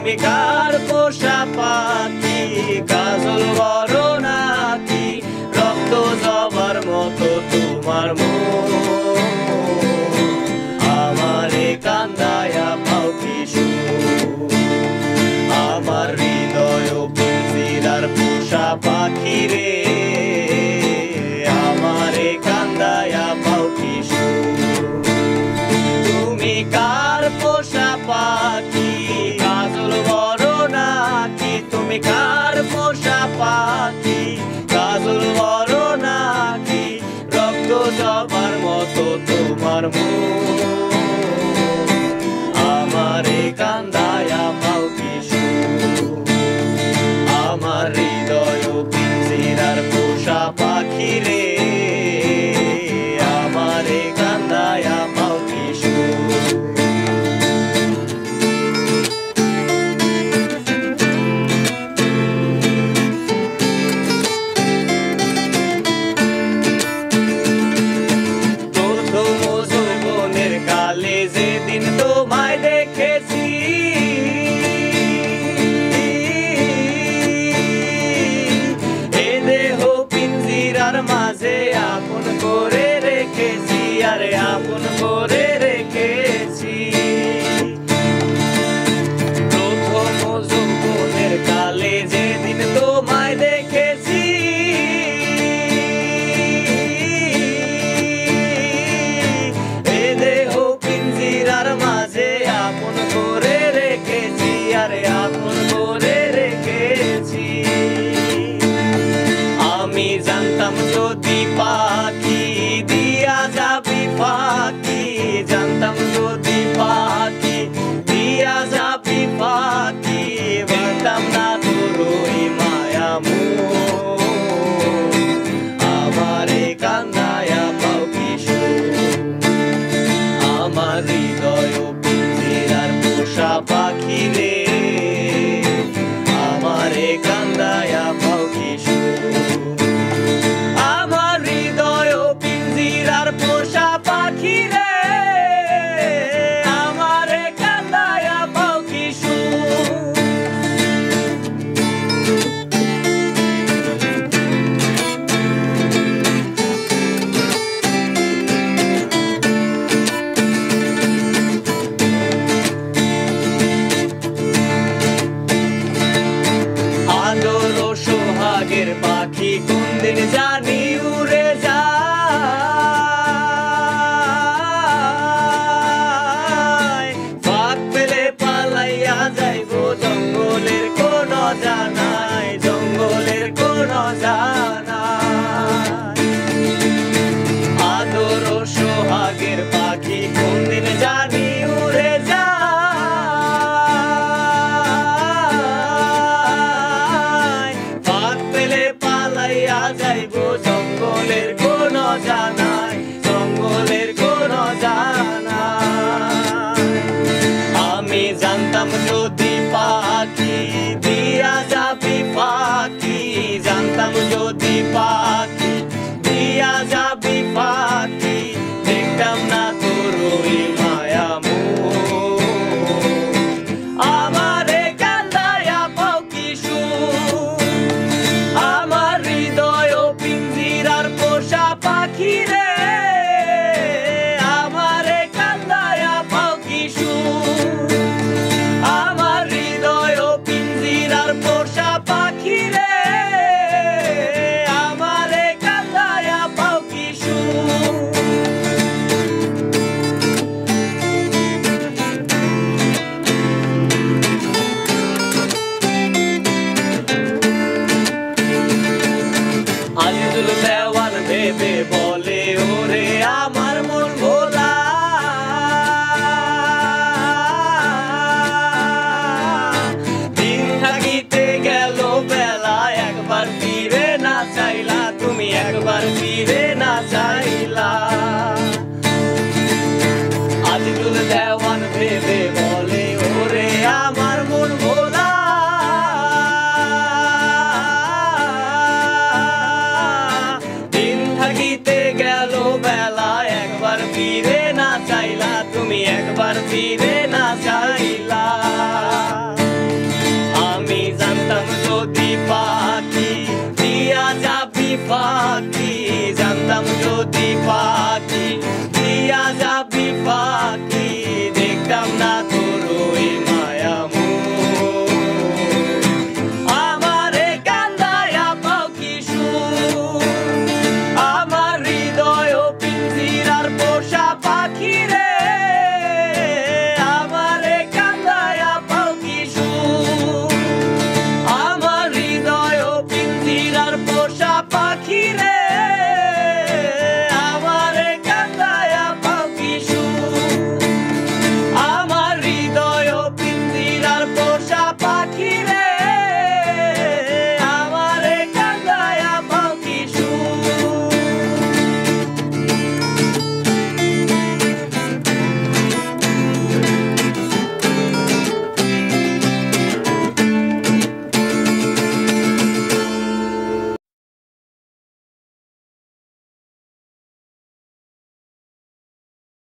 তুমি কার পোষা পাখি, কাজল বড় নাকি রক্ত জবার মতো তোমার মন, আমারে কান্দায়া পাও কি সুখ, আমার হৃদয় পিঞ্জিরার পোষা পাখি রে, আমারে কান্দায়া পাও কি সুখ। তুমি কার পোষা পাখি, কাজল বড় নাকি তুমি কার পোষা পাখি, কাজল বড় নাকি রক্ত জবার মতো তোমার মন, আমারে কান্দায়া পাও কি সুখ, আমার হৃদয় পিঞ্জিরার পোষা পাখি রে, আমারে কান্দায়া পাও কি সুখ। কালে যেদিন তোমায় দেখেছি, এ দেহ পিঞ্জিরার মাঝে আপন করে রেখেছি, আরে আপন করে রেখেছি। প্রথম যৌবনের কালে যেদিন তোমায় দেখেছি, আপন করে রেখেছি, আরে আপন করে রেখেছি। আমি জানতাম যদি পাখি দিয়া যাবি ফাঁকি, জানতাম যদি পাখি দিয়া যাবি ফাঁকি, বলতাম না তোর ওই মায়া মন, আমারে কান্দায়া পাও কি সুখ, আমার হৃদয় পিঞ্জিরার পোষা পাখি রে, আমারে কান্দায়া পাও কি সুখ, আমার হৃদয় পিঞ্জিরার পোষা পাখি রে, আমারে কান্দায়া পাও কি সুখ। আদর সোহাগের পাখি কোনদিন জানি উড়ে যায়, ফাঁক পেলে পালাইয়া যাইব জঙ্গলের কোন জানাই, জঙ্গলের কোন জানাই। আদর সোহাগের পাখি কোনদিন জানি উড়ে যায়, ফাঁক পেলে পালাইয়া যাইব জঙ্গলের কোন জানাই, জঙ্গলের কোন জানাই। আমি জানতাম যদি পাখি দিয়া যাবি ফাঁকি, জানতাম যদি পাখি দিয়া যাবি ফাঁকি, দেখতাম না তোর ওই মায়া মন, আমারে কান্দায়া পাও কি সুখ, আমার হৃদয় পিঞ্জিরার পোষা পাখি রে, আমারে কান্দায়া পাও কি সুখ, আমার হৃদয় পিঞ্জিরার পোষা পাখি রে, আমারে কান্দায়া পাও কি সুখ। আজিজুল দেওয়ান ভেবে বলে ওরে আমার মন ভোলা, দিন থাকিতে গেল বেলা, একবার ফিরে না চাইলা তুমি, একবার ফিরে না চাইলা। আজিজুল দেওয়ান ভেবে বলে ওরে আমার মন ভোলা, দিন থাকিতে গেল বেলা, একবার ফিরে না চাইলা তুমি, একবার ফিরে না চাইলা। পাখি